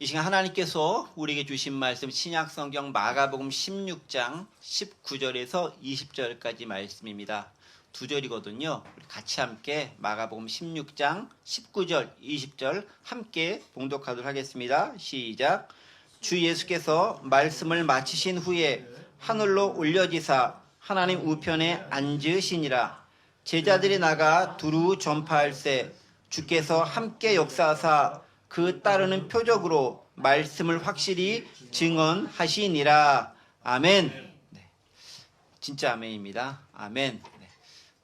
이 시간 하나님께서 우리에게 주신 말씀 신약성경 마가복음 16장 19절에서 20절까지 말씀입니다. 두 절이거든요. 우리 같이 함께 마가복음 16장 19절 20절 함께 봉독하도록 하겠습니다. 시작. 주 예수께서 말씀을 마치신 후에 하늘로 올려지사 하나님 우편에 앉으시니라. 제자들이 나가 두루 전파할세 주께서 함께 역사하사 그 따르는 표적으로 말씀을 확실히 증언하시니라. 아멘. 네. 진짜 아멘입니다. 아멘. 네.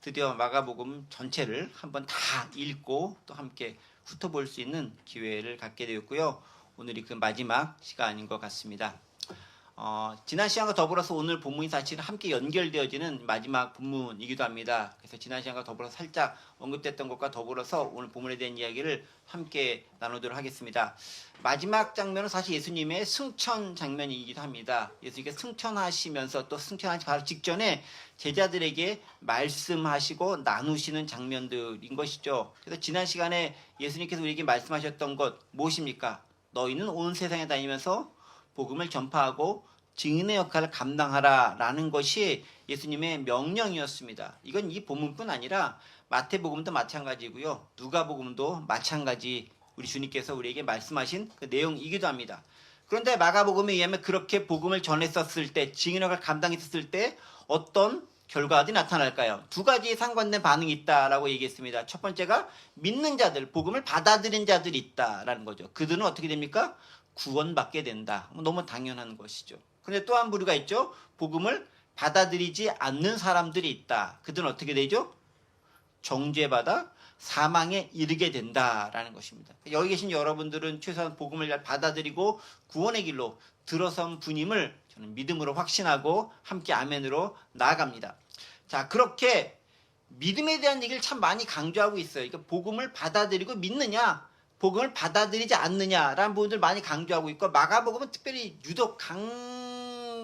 드디어 마가복음 전체를 한번 다 읽고 또 함께 훑어볼 수 있는 기회를 갖게 되었고요. 오늘이 그 마지막 시간인 것 같습니다. 지난 시간과 더불어서 오늘 본문이 사실은 함께 연결되어지는 마지막 본문이기도 합니다. 그래서 지난 시간과 더불어서 살짝 언급됐던 것과 더불어서 오늘 본문에 대한 이야기를 함께 나누도록 하겠습니다. 마지막 장면은 사실 예수님의 승천 장면이기도 합니다. 예수님께서 승천하시면서 또 승천하시 바로 직전에 제자들에게 말씀하시고 나누시는 장면들인 것이죠. 그래서 지난 시간에 예수님께서 우리에게 말씀하셨던 것 무엇입니까? 너희는 온 세상에 다니면서 복음을 전파하고 증인의 역할을 감당하라 라는 것이 예수님의 명령이었습니다. 이건 이 본문뿐 아니라 마태복음도 마찬가지고요. 누가복음도 마찬가지 우리 주님께서 우리에게 말씀하신 그 내용이기도 합니다. 그런데 마가복음에 의하면 그렇게 복음을 전했었을 때 증인의 역할을 감당했었을 때 어떤 결과들이 나타날까요? 두 가지 상관된 반응이 있다라고 얘기했습니다. 첫 번째가 믿는 자들, 복음을 받아들인 자들이 있다라는 거죠. 그들은 어떻게 됩니까? 구원받게 된다. 너무 당연한 것이죠. 그런데 또 한 부류가 있죠. 복음을 받아들이지 않는 사람들이 있다. 그들은 어떻게 되죠? 정죄받아 사망에 이르게 된다라는 것입니다. 여기 계신 여러분들은 최소한 복음을 잘 받아들이고 구원의 길로 들어선 분임을 저는 믿음으로 확신하고 함께 아멘으로 나아갑니다. 자, 그렇게 믿음에 대한 얘기를 참 많이 강조하고 있어요. 그러니까 복음을 받아들이고 믿느냐, 복음을 받아들이지 않느냐라는 부분들 많이 강조하고 있고, 마가복음은 특별히 유독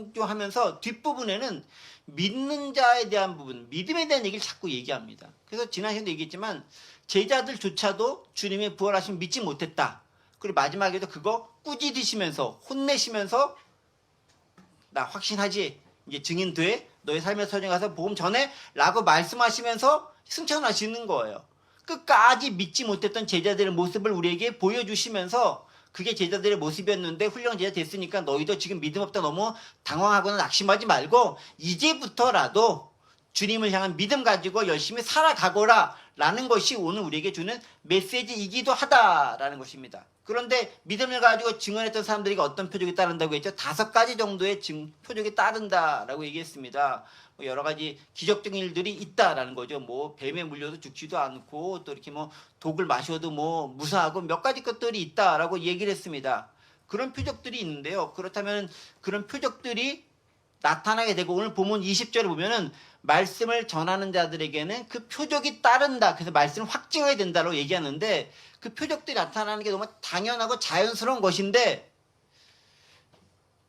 강조하면서 뒷부분에는 믿는 자에 대한 부분, 믿음에 대한 얘기를 자꾸 얘기합니다. 그래서 지난 시간에도 얘기했지만 제자들조차도 주님의 부활하심을 믿지 못했다. 그리고 마지막에도 그거 꾸짖으시면서 혼내시면서 나 확신하지, 이제 증인 돼, 너의 삶의 서정에 가서 복음 전해 라고 말씀하시면서 승천하시는 거예요. 끝까지 믿지 못했던 제자들의 모습을 우리에게 보여주시면서 그게 제자들의 모습이었는데 훌륭한 제자 됐으니까 너희도 지금 믿음 없다 너무 당황하거나 낙심하지 말고 이제부터라도 주님을 향한 믿음 가지고 열심히 살아가거라 라는 것이 오늘 우리에게 주는 메시지이기도 하다라는 것입니다. 그런데 믿음을 가지고 증언했던 사람들에게 어떤 표적이 따른다고 했죠? 5가지 정도의 표적이 따른다라고 얘기했습니다. 여러 가지 기적적인 일들이 있다라는 거죠. 뭐 뱀에 물려도 죽지도 않고 또 이렇게 뭐 독을 마셔도 뭐 무사하고 몇 가지 것들이 있다라고 얘기를 했습니다. 그런 표적들이 있는데요. 그렇다면 그런 표적들이 나타나게 되고 오늘 본문 20절에 보면은 말씀을 전하는 자들에게는 그 표적이 따른다. 그래서 말씀을 확증해야 된다고 얘기하는데 그 표적들이 나타나는 게 너무 당연하고 자연스러운 것인데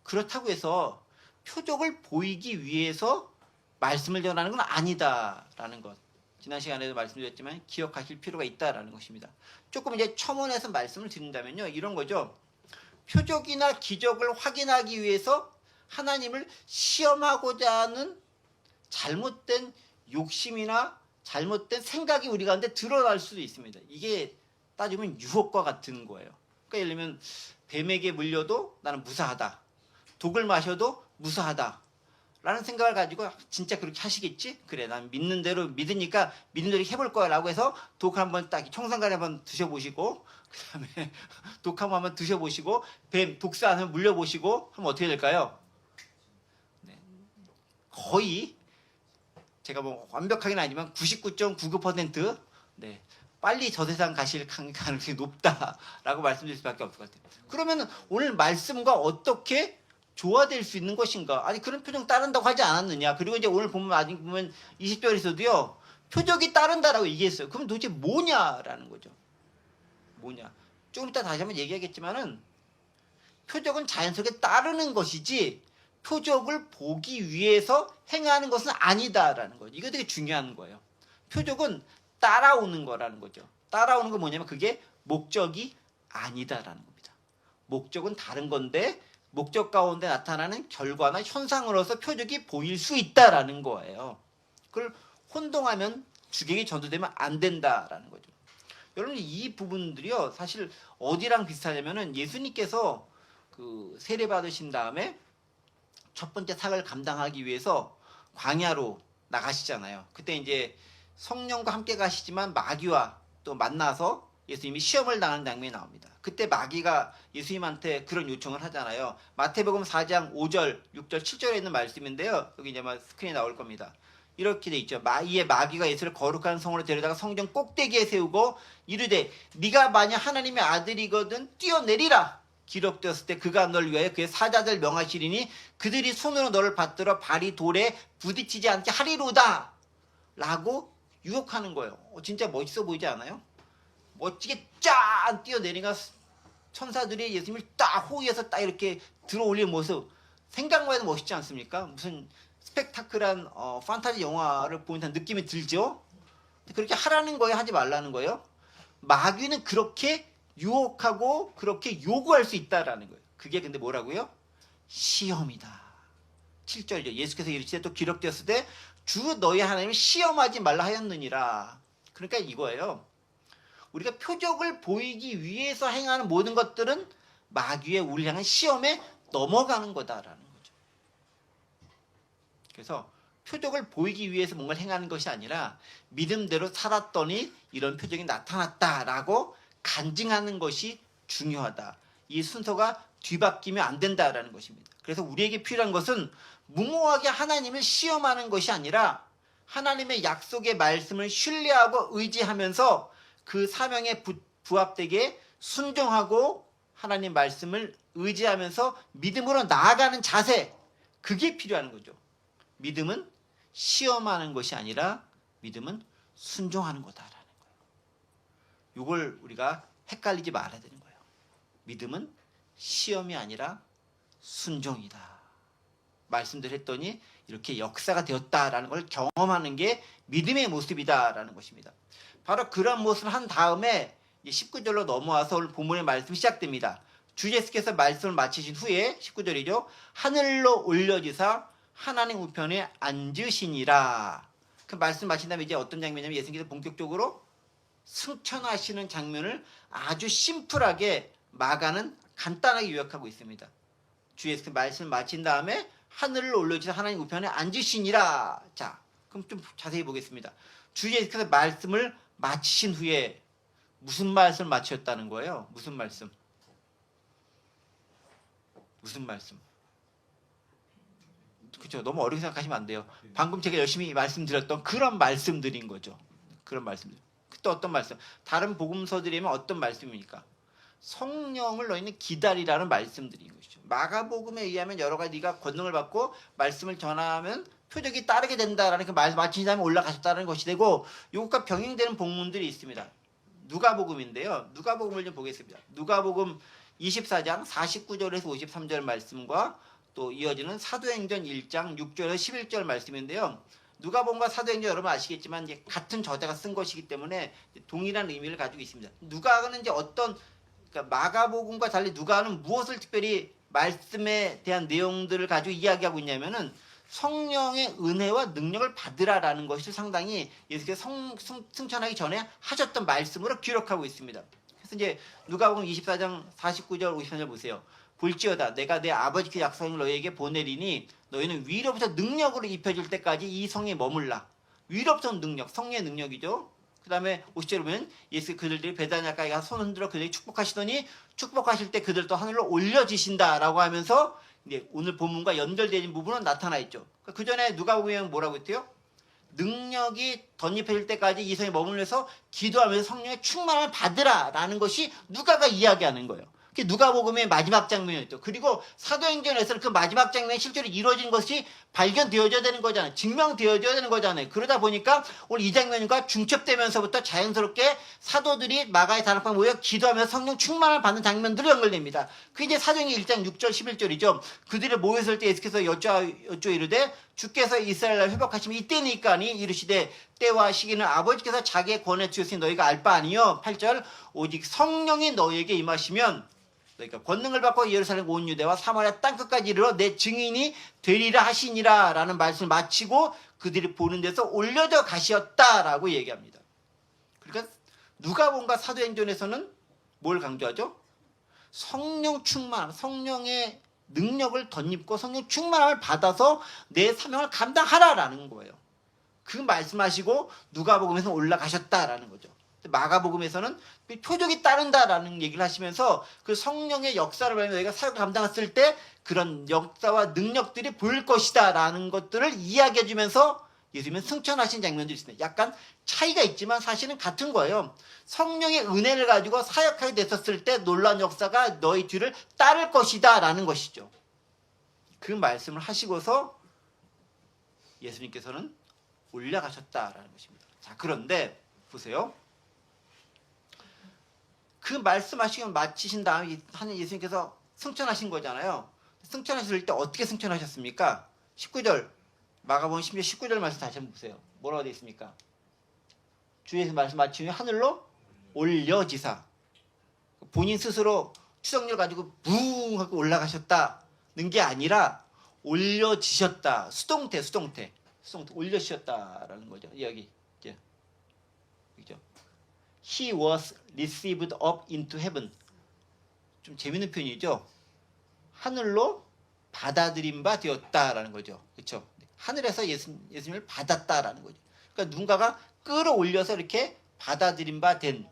그렇다고 해서 표적을 보이기 위해서 말씀을 전하는 건 아니다라는 것. 지난 시간에도 말씀드렸지만 기억하실 필요가 있다라는 것입니다. 조금 이제 첨언해서 말씀을 드린다면요. 이런 거죠. 표적이나 기적을 확인하기 위해서 하나님을 시험하고자 하는 잘못된 욕심이나 잘못된 생각이 우리 가운데 드러날 수도 있습니다. 이게 따지면 유혹과 같은 거예요. 그러니까 예를 들면 뱀에게 물려도 나는 무사하다. 독을 마셔도 무사하다. 라는 생각을 가지고 진짜 그렇게 하시겠지? 그래, 난 믿는 대로 믿으니까 믿는 대로 해볼 거야 라고 해서 독 한번 딱 청산가리 한번 드셔보시고 그 다음에 독 한번 드셔보시고 뱀 독사 한번 물려보시고 하면 어떻게 될까요? 네. 거의 제가 뭐 완벽하게는 아니지만 99.99% 네, 빨리 저 세상 가실 가능성이 높다라고 말씀드릴 수밖에 없을 것 같아요. 그러면 오늘 말씀과 어떻게 조화될 수 있는 것인가? 아니 그런 표정 따른다고 하지 않았느냐? 그리고 이제 오늘 보면 아직 보면 20절에서도요 표적이 따른다라고 얘기했어요. 그럼 도대체 뭐냐라는 거죠. 뭐냐? 조금 이따 다시 한번 얘기하겠지만은 표적은 자연스럽게 따르는 것이지 표적을 보기 위해서 행하는 것은 아니다라는 거죠. 이거 되게 중요한 거예요. 표적은 따라오는 거라는 거죠. 따라오는 건 뭐냐면 그게 목적이 아니다라는 겁니다. 목적은 다른 건데 목적 가운데 나타나는 결과나 현상으로서 표적이 보일 수 있다라는 거예요. 그걸 혼동하면 주객이 전도되면 안 된다라는 거죠. 여러분 이 부분들이요 사실 어디랑 비슷하냐면은 예수님께서 그 세례 받으신 다음에 첫 번째 사역을 감당하기 위해서 광야로 나가시잖아요. 그때 이제 성령과 함께 가시지만 마귀와 또 만나서 예수님이 시험을 당하는 장면이 나옵니다. 그때 마귀가 예수님한테 그런 요청을 하잖아요. 마태복음 4장 5절, 6절, 7절에 있는 말씀인데요. 여기 이제 스크린에 나올 겁니다. 이렇게 돼 있죠. 이에 마귀가 예수를 거룩한 성으로 데려다가 성전 꼭대기에 세우고 이르되 네가 만약 하나님의 아들이거든 뛰어내리라. 기록되었을 때 그가 널 위하여 그의 사자들 명하시리니 그들이 손으로 너를 받들어 발이 돌에 부딪히지 않게 하리로다. 라고 유혹하는 거예요. 진짜 멋있어 보이지 않아요? 멋지게 짠 뛰어내리니까 천사들이 예수님을 딱 호위해서 딱 이렇게 들어올리는 모습 생각만 해도 멋있지 않습니까? 무슨 스펙타클한 판타지 영화를 보는 듯한 느낌이 들죠? 그렇게 하라는 거예요? 하지 말라는 거예요? 마귀는 그렇게 유혹하고 그렇게 요구할 수 있다라는 거예요. 그게 근데 뭐라고요? 시험이다. 7절이죠. 예수께서 이르시되 또 기록되었을 때 주 너희 하나님을 시험하지 말라 하였느니라. 그러니까 이거예요. 우리가 표적을 보이기 위해서 행하는 모든 것들은 마귀의 우리를 향한 시험에 넘어가는 거다라는 거죠. 그래서 표적을 보이기 위해서 뭔가를 행하는 것이 아니라 믿음대로 살았더니 이런 표적이 나타났다라고 간증하는 것이 중요하다. 이 순서가 뒤바뀌면 안 된다라는 것입니다. 그래서 우리에게 필요한 것은 무모하게 하나님을 시험하는 것이 아니라 하나님의 약속의 말씀을 신뢰하고 의지하면서 그 사명에 부합되게 순종하고 하나님 말씀을 의지하면서 믿음으로 나아가는 자세, 그게 필요한 거죠. 믿음은 시험하는 것이 아니라 믿음은 순종하는 거다라는 거예요. 이걸 우리가 헷갈리지 말아야 되는 거예요. 믿음은 시험이 아니라 순종이다. 말씀들 했더니 이렇게 역사가 되었다라는 걸 경험하는 게 믿음의 모습이다라는 것입니다. 바로 그런 모습을 한 다음에 19절로 넘어와서 오늘 본문의 말씀이 시작됩니다. 주 예수께서 말씀을 마치신 후에 19절이죠. 하늘로 올려지사 하나님 우편에 앉으시니라. 그 말씀 마친 다음에 이제 어떤 장면이냐면 예수님께서 본격적으로 승천하시는 장면을 아주 심플하게 마가는 간단하게 요약하고 있습니다. 주 예수께서 말씀을 마친 다음에 하늘로 올려지사 하나님 우편에 앉으시니라. 자, 그럼 좀 자세히 보겠습니다. 주 예수께서 말씀을 마치신 후에 무슨 말씀을 마쳤다는 거예요? 무슨 말씀? 무슨 말씀? 그렇죠. 너무 어렵게 생각하시면 안 돼요. 방금 제가 열심히 말씀드렸던 그런 말씀들인 거죠. 그런 말씀들. 또 어떤 말씀? 다른 복음서들이면 어떤 말씀입니까? 성령을 너희는 기다리라는 말씀들인 것이죠. 마가복음에 의하면 여러 가지 네가 권능을 받고 말씀을 전하면 표적이 따르게 된다라는 그 말씀 마친 다음에 올라가셨다는 것이 되고, 이것과 병행되는 복문들이 있습니다. 누가복음인데요. 누가복음을 좀 보겠습니다. 누가복음 24장 49절에서 53절 말씀과 또 이어지는 사도행전 1장 6절에서 11절 말씀인데요. 누가복음과 사도행전 여러분 아시겠지만 이제 같은 저자가 쓴 것이기 때문에 동일한 의미를 가지고 있습니다. 누가는 이제 어떤, 그러니까 마가복음과 달리 누가는 무엇을 특별히 말씀에 대한 내용들을 가지고 이야기하고 있냐면은 성령의 은혜와 능력을 받으라라는 것을 상당히 예수께서 승천하기 전에 하셨던 말씀으로 기록하고 있습니다. 그래서 이제 누가복음 24장 49절 53절 보세요. 볼지어다 내가 내 아버지께 약속을 너희에게 보내리니 너희는 위로부터 능력으로 입혀질 때까지 이 성에 머물라. 위로부터 능력, 성령의 능력이죠. 그 다음에 50절에 보면 예수 그들이 베다냐가에 가서 손 흔들어 그들이 축복하시더니 축복하실 때 그들도 하늘로 올려지신다라고 하면서 이제 오늘 본문과 연결되는 부분은 나타나 있죠. 그 전에 누가복음에 뭐라고 했대요? 능력이 덧입혀질 때까지 이 성에 머물면서 기도하면서 성령의 충만함을 받으라라는 것이 누가가 이야기하는 거예요. 그게 누가복음의 마지막 장면이었죠. 그리고 사도행전에서는 그 마지막 장면이 실제로 이루어진 것이 발견되어져야 되는 거잖아요. 증명되어져야 되는 거잖아요. 그러다 보니까 오늘 이 장면과 중첩되면서부터 자연스럽게 사도들이 마가의 다락방에 모여 기도하면서 성령 충만을 받는 장면들이 연결됩니다. 그게 이제 사도행전 1장 6절 11절이죠. 그들이 모였을 때 예수께서 여쭈어 이르되 주께서 이스라엘을 회복하시면 이때니까니 이르시되 때와 시기는 아버지께서 자기의 권에 주셨으니 너희가 알 바 아니요. 8절 오직 성령이 너희에게 임하시면 그러니까 권능을 받고 예루살렘 온 유대와 사마리아 땅끝까지 이르러 내 증인이 되리라 하시니라 라는 말씀을 마치고 그들이 보는 데서 올려져 가시었다라고 얘기합니다. 그러니까 누가복음과 사도행전에서는 뭘 강조하죠? 성령 충만, 성령의 능력을 덧입고 성령 충만함을 받아서 내 사명을 감당하라라는 거예요. 그 말씀하시고 누가복음에서는 올라가셨다라는 거죠. 마가복음에서는 표적이 따른다라는 얘기를 하시면서 그 성령의 역사를 말하면 너희가 사역을 감당했을 때 그런 역사와 능력들이 보일 것이다라는 것들을 이야기해 주면서 예수님은 승천하신 장면들이 있습니다. 약간 차이가 있지만 사실은 같은 거예요. 성령의 은혜를 가지고 사역하게 됐었을 때 놀라운 역사가 너희 뒤를 따를 것이다 라는 것이죠. 그 말씀을 하시고서 예수님께서는 올라가셨다라는 것입니다. 자, 그런데 보세요. 그 말씀하시고 마치신 다음에 하는 예수님께서 승천하신 거잖아요. 승천하실 때 어떻게 승천하셨습니까? 19절 마가복음 10장 19절 말씀 다시 한번 보세요. 뭐라고 되어 있습니까? 주에서 말씀 마친 후에 하늘로 올려지사 본인 스스로 추석열 가지고 붕 하고 올라가셨다는 게 아니라 올려지셨다. 수동태 올려지셨다라는 거죠. 여기 그죠? He was received up into heaven. 좀 재밌는 표현이죠. 하늘로 받아들임 바 되었다라는 거죠. 그렇죠? 하늘에서 예수님을 받았다라는 거죠. 그러니까 누군가가 끌어올려서 이렇게 받아들임 바 된,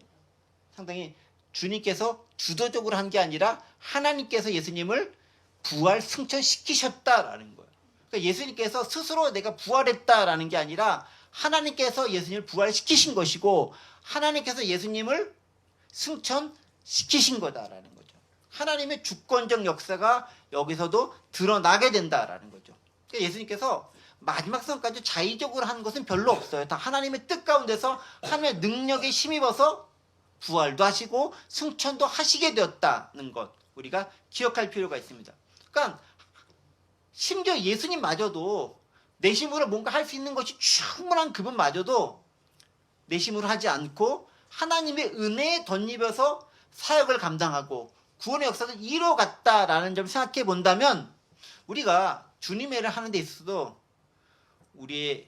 상당히 주님께서 주도적으로 한 게 아니라 하나님께서 예수님을 부활 승천시키셨다라는 거예요. 그러니까 예수님께서 스스로 내가 부활했다라는 게 아니라 하나님께서 예수님을 부활시키신 것이고 하나님께서 예수님을 승천시키신 거다라는 거죠. 하나님의 주권적 역사가 여기서도 드러나게 된다라는 거죠. 그러니까 예수님께서 마지막 선까지 자의적으로 한 것은 별로 없어요. 다 하나님의 뜻 가운데서 하나님의 능력에 힘입어서 부활도 하시고 승천도 하시게 되었다는 것 우리가 기억할 필요가 있습니다. 그러니까 심지어 예수님마저도 내심으로 뭔가 할 수 있는 것이 충분한 그분마저도 내심으로 하지 않고 하나님의 은혜에 덧입어서 사역을 감당하고 구원의 역사를 이뤄갔다라는 점을 생각해 본다면 우리가 주님의 일을 하는 데 있어서도 우리의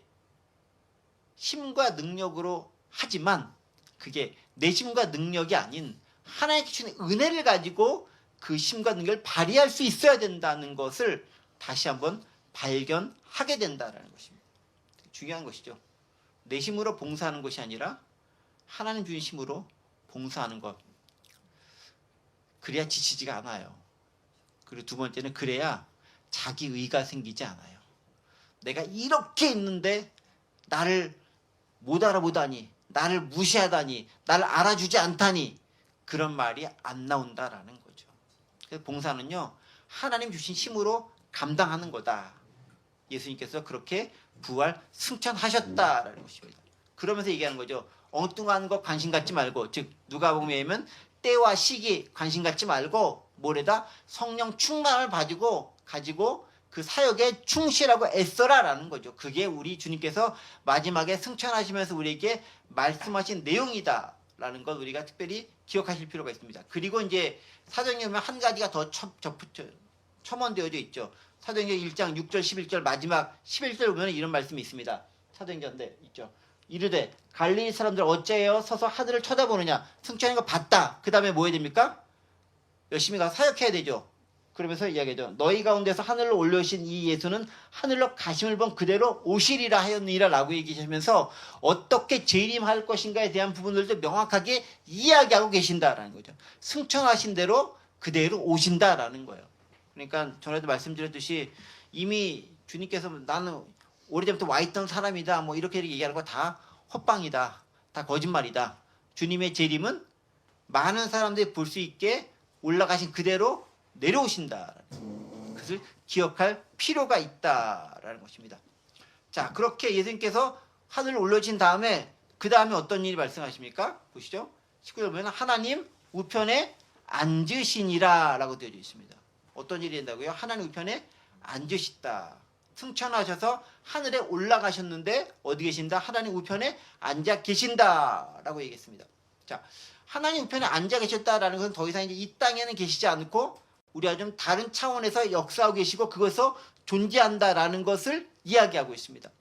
힘과 능력으로 하지만 그게 내 힘과 능력이 아닌 하나님께 주신 은혜를 가지고 그 힘과 능력을 발휘할 수 있어야 된다는 것을 다시 한번 발견하게 된다는 것입니다. 중요한 것이죠. 내 힘으로 봉사하는 것이 아니라 하나님 주신 힘으로 봉사하는 것. 그래야 지치지가 않아요. 그리고 두 번째는 그래야 자기 의가 생기지 않아요. 내가 이렇게 있는데 나를 못 알아보다니, 나를 무시하다니, 나를 알아주지 않다니 그런 말이 안 나온다라는 거죠. 그래서 봉사는요 하나님 주신 힘으로 감당하는 거다. 예수님께서 그렇게 부활 승천하셨다라는 것입니다. 그러면서 얘기하는 거죠. 엉뚱한 거 관심 갖지 말고, 즉 누가복음에는 때와 시기 관심 갖지 말고 뭐래다 성령 충만을 가지고 그 사역에 충실하고 애써라라는 거죠. 그게 우리 주님께서 마지막에 승천하시면서 우리에게 말씀하신 내용이다라는 것 우리가 특별히 기억하실 필요가 있습니다. 그리고 이제 사도행전에 한 가지가 더 첨언되어져 있죠. 사도행전 1장 6절 11절 마지막 11절 보면 이런 말씀이 있습니다. 사도행전에 있죠. 이르되 갈릴리 사람들 어째여 서서 하늘을 쳐다보느냐. 승천한 거 봤다. 그 다음에 뭐 해야 됩니까? 열심히 가서 사역해야 되죠. 그러면서 이야기하죠. 너희 가운데서 하늘로 올려오신 이 예수는 하늘로 가심을 본 그대로 오시리라 하였느니라 라고 얘기하시면서 어떻게 재림할 것인가에 대한 부분들도 명확하게 이야기하고 계신다라는 거죠. 승천하신 대로 그대로 오신다라는 거예요. 그러니까 전에도 말씀드렸듯이 이미 주님께서 나는 오래전부터 와있던 사람이다 뭐 이렇게 얘기하는 거 다 헛방이다. 다 거짓말이다. 주님의 재림은 많은 사람들이 볼 수 있게 올라가신 그대로 내려오신다. 그것을 기억할 필요가 있다라는 것입니다. 자, 그렇게 예수님께서 하늘로 올려진 다음에 그 다음에 어떤 일이 발생하십니까? 보시죠. 19절 보면 하나님 우편에 앉으시니라 라고 되어 있습니다. 어떤 일이 된다고요? 하나님 우편에 앉으시다. 승천하셔서 하늘에 올라가셨는데 어디 계신다? 하나님 우편에 앉아 계신다 라고 얘기했습니다. 자, 하나님 우편에 앉아 계셨다라는 것은 더 이상 이제 이 땅에는 계시지 않고 우리와 좀 다른 차원에서 역사하고 계시고 그것에서 존재한다라는 것을 이야기하고 있습니다.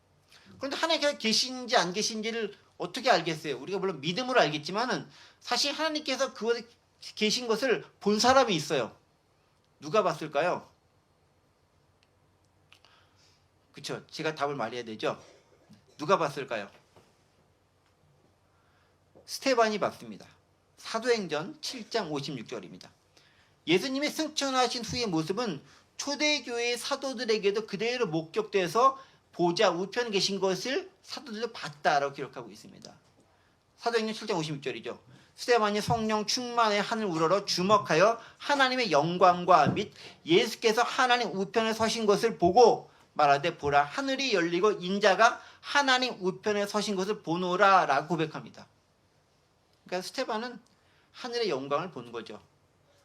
그런데 하나님께서 계신지 안 계신지를 어떻게 알겠어요? 우리가 물론 믿음으로 알겠지만은 사실 하나님께서 그것에 계신 것을 본 사람이 있어요. 누가 봤을까요? 그렇죠. 제가 답을 말해야 되죠. 누가 봤을까요? 스테반이 봤습니다. 사도행전 7장 56절입니다. 예수님이 승천하신 후의 모습은 초대교회의 사도들에게도 그대로 목격돼서 보좌 우편에 계신 것을 사도들도 봤다라고 기록하고 있습니다. 사도행전 7장 56절이죠. 스테반이 성령 충만의 하늘 우러러 주목하여 하나님의 영광과 및 예수께서 하나님 우편에 서신 것을 보고 말하되 보라 하늘이 열리고 인자가 하나님 우편에 서신 것을 보노라 라고 고백합니다. 그러니까 스테반은 하늘의 영광을 본 거죠.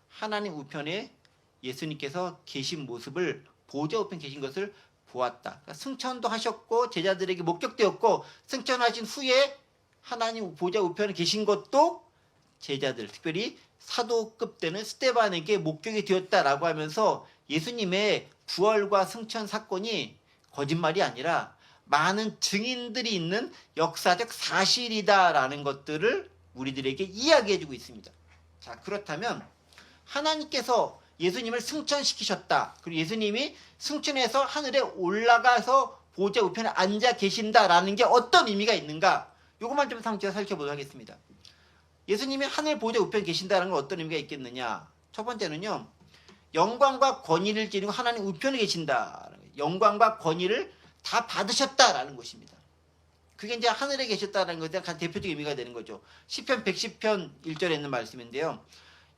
하나님 우편에 예수님께서 계신 모습을 보좌 우편에 계신 것을 보았다. 그러니까 승천도 하셨고 제자들에게 목격되었고 승천하신 후에 하나님 보좌 우편에 계신 것도 제자들 특별히 사도급 되는 스테반에게 목격이 되었다라고 하면서 예수님의 부활과 승천 사건이 거짓말이 아니라 많은 증인들이 있는 역사적 사실이다라는 것들을 우리들에게 이야기해주고 있습니다. 자, 그렇다면 하나님께서 예수님을 승천시키셨다. 그리고 예수님이 승천해서 하늘에 올라가서 보좌 우편에 앉아 계신다라는 게 어떤 의미가 있는가? 이것만 좀 상세히 살펴보도록 하겠습니다. 예수님이 하늘 보좌 우편에 계신다는 건 어떤 의미가 있겠느냐? 첫 번째는요. 영광과 권위를 지니고 하나님 우편에 계신다. 영광과 권위를 다 받으셨다라는 것입니다. 그게 이제 하늘에 계셨다는 것에 대한 대표적 의미가 되는 거죠. 시편 110편 1절에 있는 말씀인데요.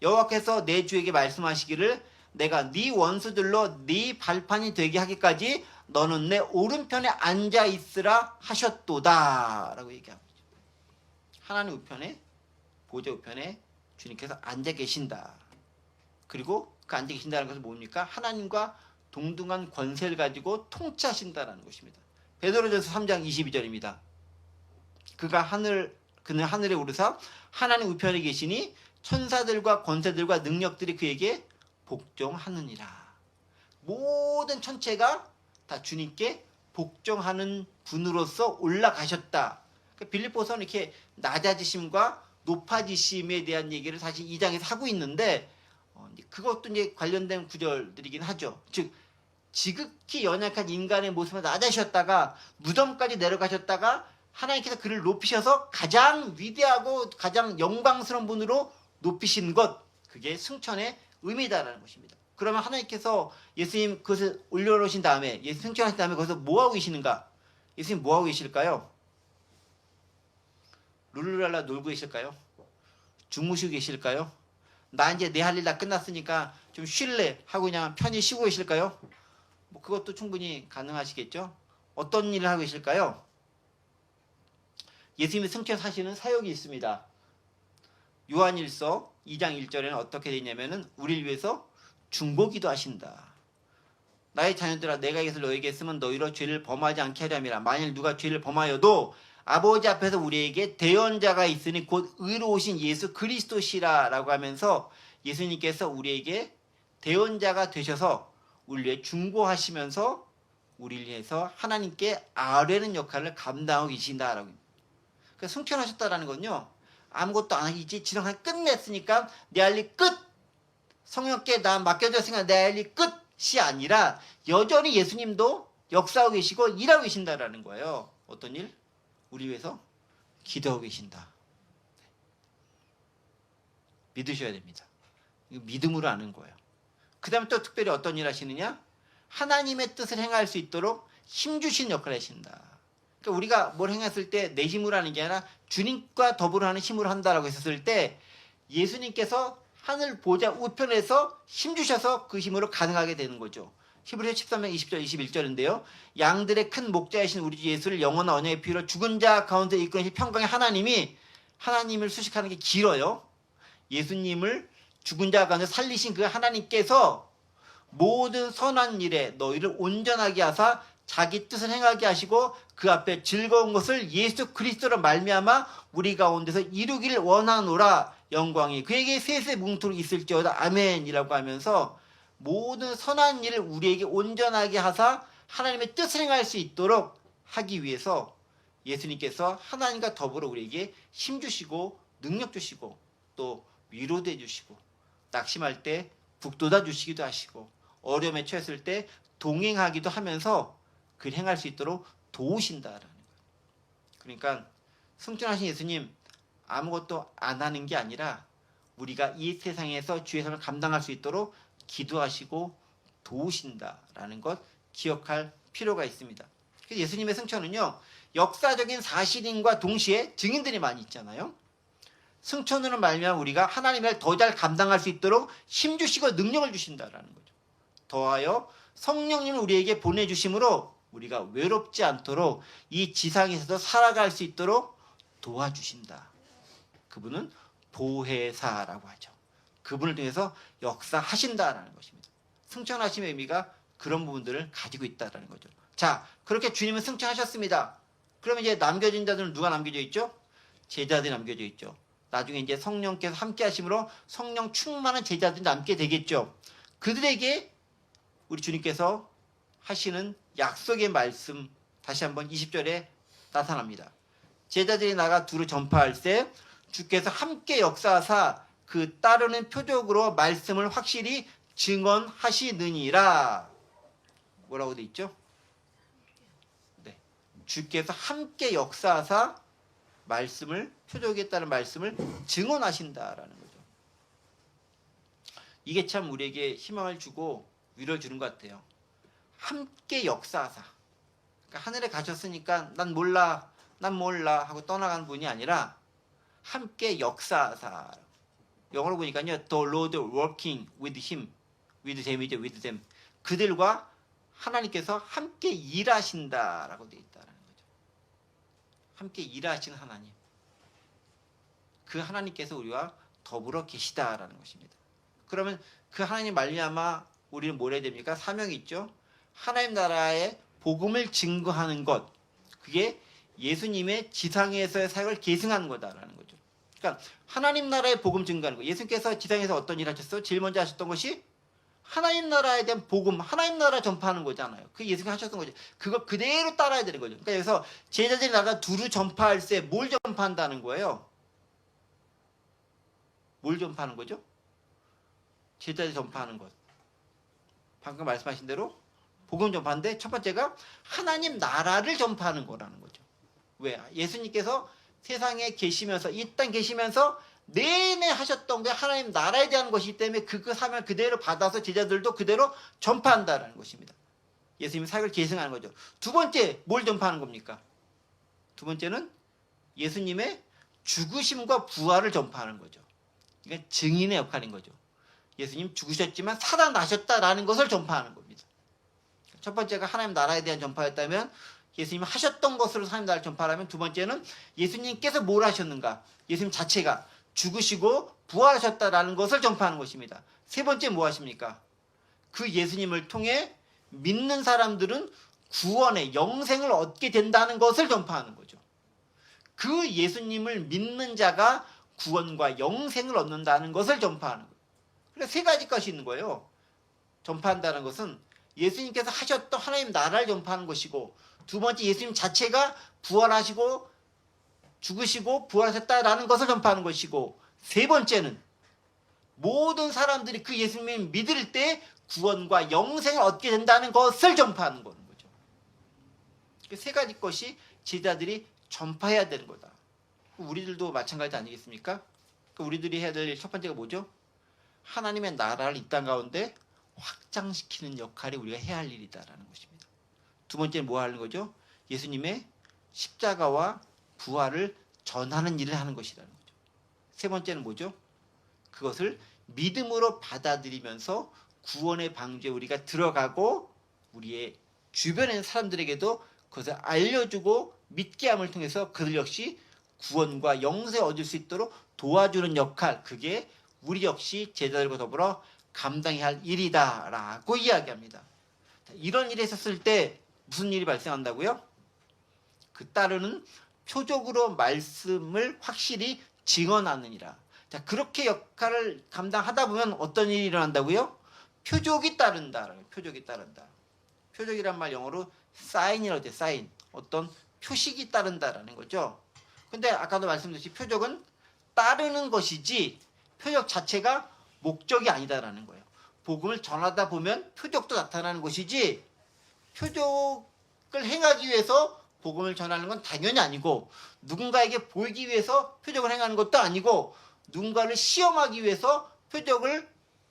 여호와께서 내 주에게 말씀하시기를 내가 네 원수들로 네 발판이 되게 하기까지 너는 내 오른편에 앉아 있으라 하셨도다 라고 얘기하고 있죠. 하나님 우편에 보좌 우편에 주님께서 앉아 계신다. 그리고 그 앉아 계신다는 것은 뭡니까? 하나님과 동등한 권세를 가지고 통치하신다는 것입니다. 베드로전서 3장 22절입니다. 그는 하늘에 오르사 하나님 우편에 계시니 천사들과 권세들과 능력들이 그에게 복종하느니라. 모든 천체가 다 주님께 복종하는 분으로서 올라가셨다. 그러니까 빌립보서는 이렇게 낮아지심과 높아지심에 대한 얘기를 사실 2장에서 하고 있는데 그것도 이제 관련된 구절들이긴 하죠. 즉 지극히 연약한 인간의 모습을 낮아지셨다가 무덤까지 내려가셨다가 하나님께서 그를 높이셔서 가장 위대하고 가장 영광스러운 분으로 높이신 것, 그게 승천의 의미다라는 것입니다. 그러면 하나님께서 예수님 그것을 올려놓으신 다음에 예수 승천하신 다음에 거기서 뭐하고 계시는가? 예수님 뭐하고 계실까요? 룰루랄라 놀고 계실까요? 주무시고 계실까요? 나 이제 내 할 일 다 끝났으니까 좀 쉴래 하고 그냥 편히 쉬고 계실까요? 뭐 그것도 충분히 가능하시겠죠? 어떤 일을 하고 계실까요? 예수님이 승천하시는 사역이 있습니다. 요한일서 2장 1절에는 어떻게 되어 있냐면은 우리를 위해서 중보기도 하신다. 나의 자녀들아 내가 이것을 너에게 쓰면 너희로 죄를 범하지 않게 하려함이라. 만일 누가 죄를 범하여도 아버지 앞에서 우리에게 대언자가 있으니 곧 의로우신 예수 그리스도시라 라고 하면서 예수님께서 우리에게 대언자가 되셔서 우리를 위해 중보하시면서 우리를 위해서 하나님께 아뢰는 역할을 감당하고 계신다라고. 그러니까 승천하셨다라는 건요. 아무것도 안 하기 이제 지성을 끝냈으니까 내 할 일 끝! 성령께 나 맡겨졌으니까 내 할 일 끝이 아니라 여전히 예수님도 역사하고 계시고 일하고 계신다라는 거예요. 어떤 일? 우리 위해서 기도하고 계신다. 믿으셔야 됩니다. 이거 믿음으로 아는 거예요. 그 다음에 또 특별히 어떤 일 하시느냐? 하나님의 뜻을 행할 수 있도록 힘주시는 역할을 하신다. 그러니까 우리가 뭘 행했을 때 내 힘으로 하는 게 아니라 주님과 더불어 하는 힘으로 한다라고 했었을 때 예수님께서 하늘 보좌 우편에서 힘주셔서 그 힘으로 가능하게 되는 거죠. 히브리서 13장 20절 21절인데요. 양들의 큰 목자이신 우리 주 예수를 영원한 언약의 피로 죽은 자 가운데 이끄신 평강의 하나님을 수식하는 게 길어요. 예수님을 죽은 자 가운데 살리신 그 하나님께서 모든 선한 일에 너희를 온전하게 하사 자기 뜻을 행하게 하시고 그 앞에 즐거운 것을 예수 그리스도로 말미암아 우리 가운데서 이루기를 원하노라. 영광이 그에게 세세 뭉토록 있을지어다 아멘이라고 하면서 모든 선한 일을 우리에게 온전하게 하사 하나님의 뜻을 행할 수 있도록 하기 위해서 예수님께서 하나님과 더불어 우리에게 힘 주시고 능력 주시고 또 위로도 해주시고 낙심할 때 북돋아 주시기도 하시고 어려움에 처했을 때 동행하기도 하면서 그 행할 수 있도록 도우신다라는 거예요. 그러니까 승천하신 예수님 아무것도 안 하는 게 아니라 우리가 이 세상에서 주의 삶을 감당할 수 있도록 기도하시고 도우신다라는 것 기억할 필요가 있습니다. 그래서 예수님의 승천은요, 역사적인 사실인과 동시에 증인들이 많이 있잖아요. 승천으로 말미암아 우리가 하나님을 더 잘 감당할 수 있도록 힘 주시고 능력을 주신다라는 거죠. 더하여 성령님을 우리에게 보내주심으로 우리가 외롭지 않도록 이 지상에서도 살아갈 수 있도록 도와주신다. 그분은 보혜사라고 하죠. 그분을 통해서 역사하신다라는 것입니다. 승천하심의 의미가 그런 부분들을 가지고 있다라는 거죠. 자, 그렇게 주님은 승천하셨습니다. 그러면 이제 남겨진 자들은 누가 남겨져 있죠? 제자들이 남겨져 있죠. 나중에 이제 성령께서 함께 하심으로 성령 충만한 제자들이 남게 되겠죠. 그들에게 우리 주님께서 하시는 약속의 말씀 다시 한번 20절에 나타납니다. 제자들이 나가 두루 전파할 때 주께서 함께 역사하사 그 따르는 표적으로 말씀을 확실히 증언하시느니라. 뭐라고 돼 있죠? 네. 주께서 함께 역사하사 말씀을 표적에 따른 말씀을 증언하신다라는 거죠. 이게 참 우리에게 희망을 주고 위로를 주는 것 같아요. 함께 역사하사. 그러니까 하늘에 가셨으니까 난 몰라 하고 떠나가는 분이 아니라 함께 역사하사. 영어로 보니까요, the Lord working with him, with them이죠, with them. 그들과 하나님께서 함께 일하신다라고 되어 있다는 거죠. 함께 일하시는 하나님. 그 하나님께서 우리와 더불어 계시다라는 것입니다. 그러면 그 하나님 말미암아 우리는 뭘 해야 됩니까? 사명이 있죠. 하나님 나라의 복음을 증거하는 것. 그게 예수님의 지상에서의 사역을 계승하는 거다라는 거죠. 그러니까 하나님 나라의 복음 증거하는 거. 예수님께서 지상에서 어떤 일을 하셨어요? 제일 먼저 하셨던 것이 하나님 나라에 대한 복음, 하나님 나라 전파하는 거잖아요. 그 예수님이 하셨던 거죠. 그거 그대로 따라야 되는 거죠. 그러니까 여기서 제자들이 나가 두루 전파할 때 뭘 전파한다는 거예요? 뭘 전파하는 거죠? 제자들이 전파하는 것. 방금 말씀하신 대로 복음 전파인데 첫 번째가 하나님 나라를 전파하는 거라는 거죠. 왜? 예수님께서 세상에 계시면서 이 땅 계시면서 내내 하셨던 게 하나님 나라에 대한 것이기 때문에 그 사명을 그대로 받아서 제자들도 그대로 전파한다는 것입니다. 예수님이 사역을 계승하는 거죠. 두 번째 뭘 전파하는 겁니까? 두 번째는 예수님의 죽으심과 부활을 전파하는 거죠. 이건 증인의 역할인 거죠. 예수님 죽으셨지만 살아나셨다라는 것을 전파하는 겁니다. 첫 번째가 하나님 나라에 대한 전파였다면 예수님이 하셨던 것으로 하나님 나라를 전파하면 두 번째는 예수님께서 뭘 하셨는가? 예수님 자체가 죽으시고 부활하셨다라는 것을 전파하는 것입니다. 세 번째 뭐 하십니까? 그 예수님을 통해 믿는 사람들은 구원의 영생을 얻게 된다는 것을 전파하는 거죠. 그 예수님을 믿는 자가 구원과 영생을 얻는다는 것을 전파하는 거예요. 그래서 세 가지 것이 있는 거예요. 전파한다는 것은 예수님께서 하셨던 하나님 나라를 전파하는 것이고, 두 번째 예수님 자체가 부활하시고 죽으시고 부활하셨다라는 것을 전파하는 것이고, 세 번째는 모든 사람들이 그 예수님을 믿을 때 구원과 영생을 얻게 된다는 것을 전파하는 거죠. 세 가지 것이 제자들이 전파해야 되는 거다. 우리들도 마찬가지 아니겠습니까? 우리들이 해야 될 첫 번째가 뭐죠? 하나님의 나라를 이 땅 가운데 확장시키는 역할이 우리가 해야 할 일이다라는 것입니다. 두 번째는 뭐 하는 거죠? 예수님의 십자가와 부활을 전하는 일을 하는 것이라는 거죠. 세 번째는 뭐죠? 그것을 믿음으로 받아들이면서 구원의 방주에 우리가 들어가고 우리의 주변에 있는 사람들에게도 그것을 알려주고 믿게 함을 통해서 그들 역시 구원과 영생을 얻을 수 있도록 도와주는 역할, 그게 우리 역시 제자들과 더불어 감당해야 할 일이다라고 이야기합니다. 이런 일이 있었을 때 무슨 일이 발생한다고요? 그 따르는 표적으로 말씀을 확실히 증언하느니라. 자, 그렇게 역할을 감당하다 보면 어떤 일이 일어난다고요? 표적이 따른다. 표적이 따른다. 표적이란 말 영어로 사인이라고 돼. 사인. 어떤 표식이 따른다라는 거죠. 근데 아까도 말씀드렸듯이 표적은 따르는 것이지 표적 자체가 목적이 아니다라는 거예요. 복음을 전하다 보면 표적도 나타나는 것이지 표적을 행하기 위해서 복음을 전하는 건 당연히 아니고 누군가에게 보이기 위해서 표적을 행하는 것도 아니고 누군가를 시험하기 위해서 표적을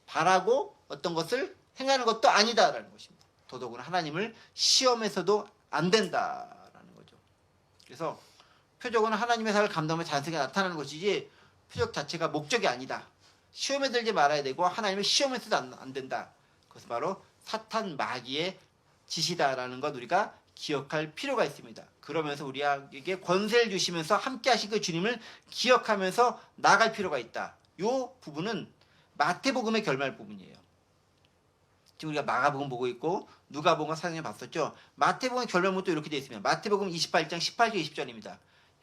바라고 어떤 것을 행하는 것도 아니다라는 것입니다. 더더구나 하나님을 시험해서도 안 된다라는 거죠. 그래서 표적은 하나님의 사를 감당하며 자연스럽게 나타나는 것이지 표적 자체가 목적이 아니다. 시험에 들지 말아야 되고 하나님을 시험해서도 안 된다. 그것은 바로 사탄 마귀의 짓이다라는 것 우리가 기억할 필요가 있습니다. 그러면서 우리에게 권세를 주시면서 함께 하신 그 주님을 기억하면서 나아갈 필요가 있다. 이 부분은 마태복음의 결말 부분이에요. 지금 우리가 마가복음 보고 있고 누가복음 사전에 봤었죠. 마태복음의 결말은 또 이렇게 되어 있습니다. 마태복음 28장 18절 20절입니다.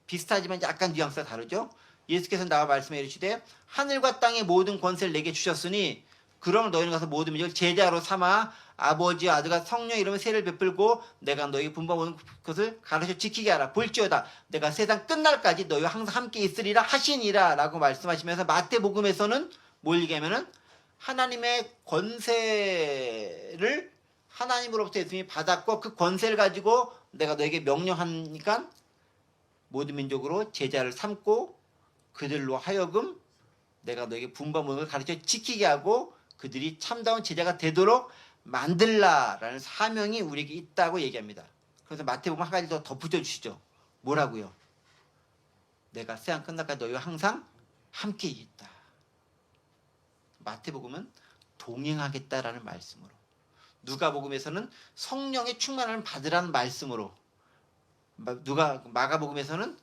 비슷하지만 약간 뉘앙스가 다르죠. 예수께서 나와 말씀해 이르시되 하늘과 땅의 모든 권세를 내게 주셨으니 그러면 너희는 가서 모든 민족을 제자로 삼아 아버지와 아들과 성령 이름의 세를 베풀고 내가 너희 분부하는 것을 가르쳐 지키게 하라. 볼지어다 내가 세상 끝날까지 너희와 항상 함께 있으리라 하시니라 라고 말씀하시면서 마태복음에서는 뭘 얘기하면은 하나님의 권세를 하나님으로부터 예수님이 받았고 그 권세를 가지고 내가 너에게 명령하니까 모든 민족으로 제자를 삼고 그들로 하여금 내가 너에게 분부하는 것을 가르쳐 지키게 하고 그들이 참다운 제자가 되도록 만들라라는 사명이 우리에게 있다고 얘기합니다. 그래서 마태복음 한 가지 더 덧붙여 주시죠. 뭐라고요? 내가 세상 끝날까지 너희와 항상 함께 있다. 마태복음은 동행하겠다라는 말씀으로, 누가복음에서는 성령의 충만함을 받으라는 말씀으로, 마가복음에서는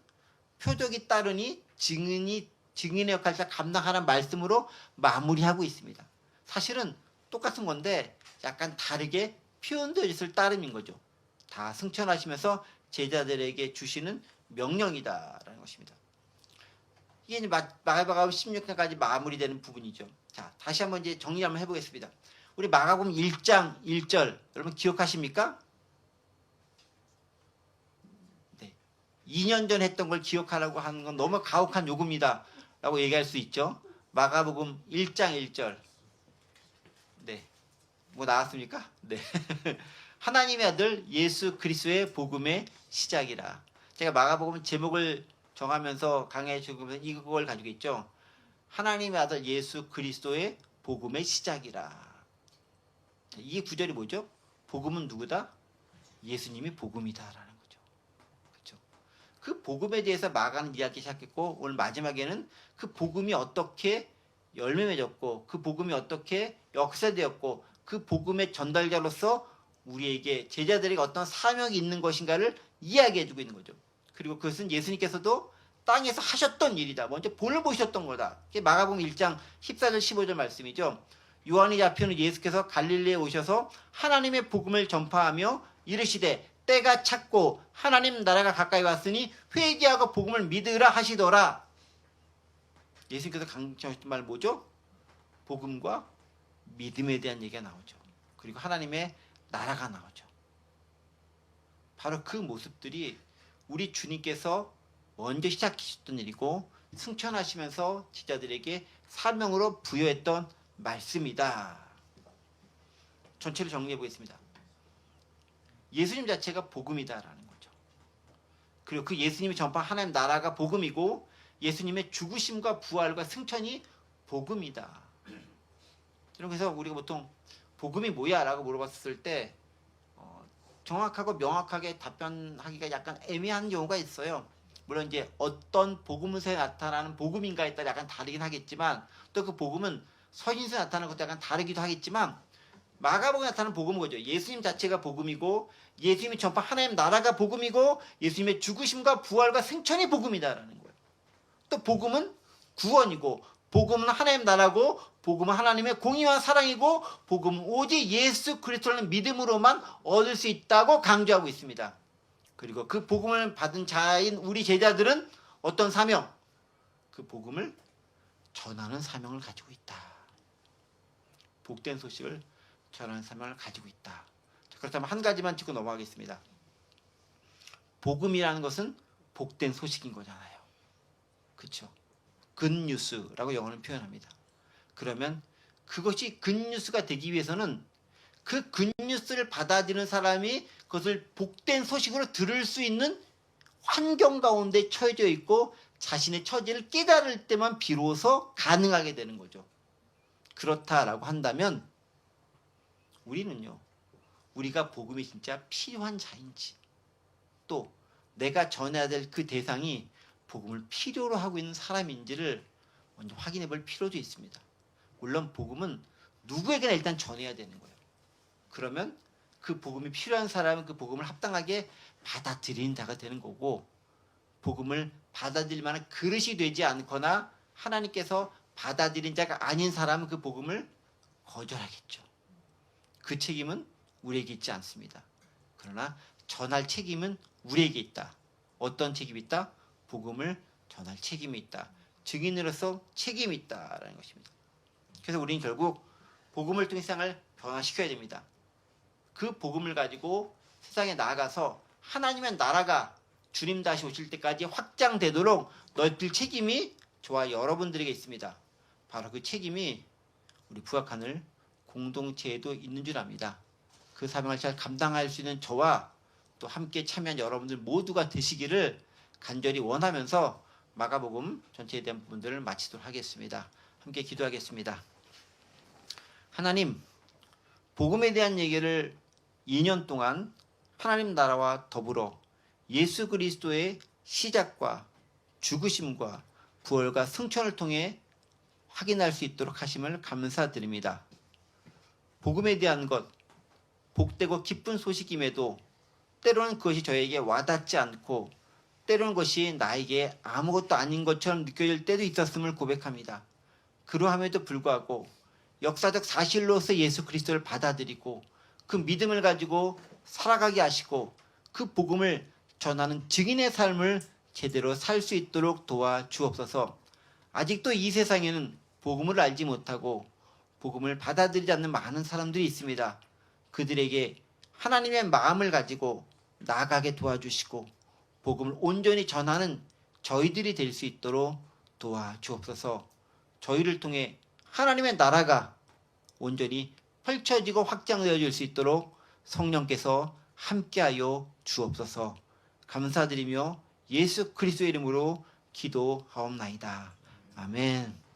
표적이 따르니 증인의 역할을 감당하라는 말씀으로 마무리하고 있습니다. 사실은 똑같은 건데 약간 다르게 표현되어 있을 따름인 거죠. 다 승천하시면서 제자들에게 주시는 명령이다라는 것입니다. 이게 이제 마가복음 16장까지 마무리되는 부분이죠. 자, 다시 한번 이제 정리 한번 해보겠습니다. 우리 마가복음 1장 1절 여러분 기억하십니까? 네. 2년 전 했던 걸 기억하라고 하는 건 너무 가혹한 요구입니다. 라고 얘기할 수 있죠. 마가복음 1장 1절. 네. 뭐 나왔습니까? 네. 하나님의 아들 예수 그리스도의 복음의 시작이라. 제가 마가복음 제목을 정하면서 강의해 주면서 이걸 가지고 있죠. 하나님의 아들 예수 그리스도의 복음의 시작이라. 이 구절이 뭐죠? 복음은 누구다? 예수님이 복음이다라는 거죠. 그렇죠? 그 복음에 대해서 마가는 이야기 시작했고 오늘 마지막에는 그 복음이 어떻게 열매 맺었고 그 복음이 어떻게 역사되었고 그 복음의 전달자로서 우리에게 제자들에게 어떤 사명이 있는 것인가를 이야기해주고 있는 거죠. 그리고 그것은 예수님께서도 땅에서 하셨던 일이다. 먼저 본을 보셨던 거다. 이게 마가복음 1장 14절 15절 말씀이죠. 요한이 잡히는 예수께서 갈릴리에 오셔서 하나님의 복음을 전파하며 이르시되 때가 찼고 하나님 나라가 가까이 왔으니 회개하고 복음을 믿으라 하시더라. 예수님께서 강조하셨던 말 뭐죠? 복음과 믿음에 대한 얘기가 나오죠. 그리고 하나님의 나라가 나오죠. 바로 그 모습들이 우리 주님께서 먼저 시작하셨던 일이고 승천하시면서 제자들에게 사명으로 부여했던 말씀이다. 전체를 정리해 보겠습니다. 예수님 자체가 복음이다라는 거죠. 그리고 그 예수님이 전파한 하나님 나라가 복음이고 예수님의 죽으심과 부활과 승천이 복음이다. 그래서 우리가 보통 복음이 뭐야? 라고 물어봤을 때 정확하고 명확하게 답변하기가 약간 애매한 경우가 있어요. 물론 이제 어떤 복음서에 나타나는 복음인가에 따라 약간 다르긴 하겠지만 또 그 복음은 서신서에 나타나는 것도 약간 다르기도 하겠지만 마가복음에 나타나는 복음은 뭐죠? 예수님 자체가 복음이고 예수님이 전파 하나님 나라가 복음이고 예수님의 죽으심과 부활과 생천이 복음이다라는 거예요. 또 복음은 구원이고 복음은 하나님 나라고 복음은 하나님의 공의와 사랑이고 복음은 오직 예수 그리스도라는 믿음으로만 얻을 수 있다고 강조하고 있습니다. 그리고 그 복음을 받은 자인 우리 제자들은 어떤 사명? 그 복음을 전하는 사명을 가지고 있다. 복된 소식을 전하는 사명을 가지고 있다. 자, 그렇다면 한 가지만 짚고 넘어가겠습니다. 복음이라는 것은 복된 소식인 거잖아요. 그렇죠? 굿뉴스라고 영어는 표현합니다. 그러면 그것이 굿뉴스가 되기 위해서는 그 굿뉴스를 받아들이는 사람이 그것을 복된 소식으로 들을 수 있는 환경 가운데 처해져 있고 자신의 처지를 깨달을 때만 비로소 가능하게 되는 거죠. 그렇다라고 한다면 우리는요, 우리가 복음이 진짜 필요한 자인지, 또 내가 전해야 될 그 대상이 복음을 필요로 하고 있는 사람인지를 먼저 확인해 볼 필요도 있습니다. 물론 복음은 누구에게나 일단 전해야 되는 거예요. 그러면 그 복음이 필요한 사람은 그 복음을 합당하게 받아들이는 자가 되는 거고, 복음을 받아들일 만한 그릇이 되지 않거나 하나님께서 받아들인 자가 아닌 사람은 그 복음을 거절하겠죠. 그 책임은 우리에게 있지 않습니다. 그러나 전할 책임은 우리에게 있다. 어떤 책임이 있다? 복음을 전할 책임이 있다. 증인으로서 책임이 있다라는 것입니다. 그래서 우리는 결국 복음을 통해 세상을 변화시켜야 됩니다. 그 복음을 가지고 세상에 나아가서 하나님의 나라가 주님 다시 오실 때까지 확장되도록 너희들 책임이 저와 여러분들에게 있습니다. 바로 그 책임이 우리 부학하늘 공동체에도 있는 줄 압니다. 그 사명을 잘 감당할 수 있는 저와 또 함께 참여한 여러분들 모두가 되시기를 간절히 원하면서 마가복음 전체에 대한 부분들을 마치도록 하겠습니다. 함께 기도하겠습니다. 하나님, 복음에 대한 얘기를 2년 동안 하나님 나라와 더불어 예수 그리스도의 시작과 죽으심과 부활과 승천을 통해 확인할 수 있도록 하심을 감사드립니다. 복음에 대한 것, 복되고 기쁜 소식임에도 때로는 그것이 저에게 와닿지 않고 때로는 그것이 나에게 아무것도 아닌 것처럼 느껴질 때도 있었음을 고백합니다. 그러함에도 불구하고 역사적 사실로서 예수 그리스도를 받아들이고 그 믿음을 가지고 살아가게 하시고 그 복음을 전하는 증인의 삶을 제대로 살 수 있도록 도와주옵소서. 아직도 이 세상에는 복음을 알지 못하고 복음을 받아들이지 않는 많은 사람들이 있습니다. 그들에게 하나님의 마음을 가지고 나아가게 도와주시고 복음을 온전히 전하는 저희들이 될 수 있도록 도와주옵소서. 저희를 통해 하나님의 나라가 온전히 펼쳐지고 확장되어질 수 있도록 성령께서 함께하여 주옵소서. 감사드리며 예수 그리스도의 이름으로 기도하옵나이다. 아멘.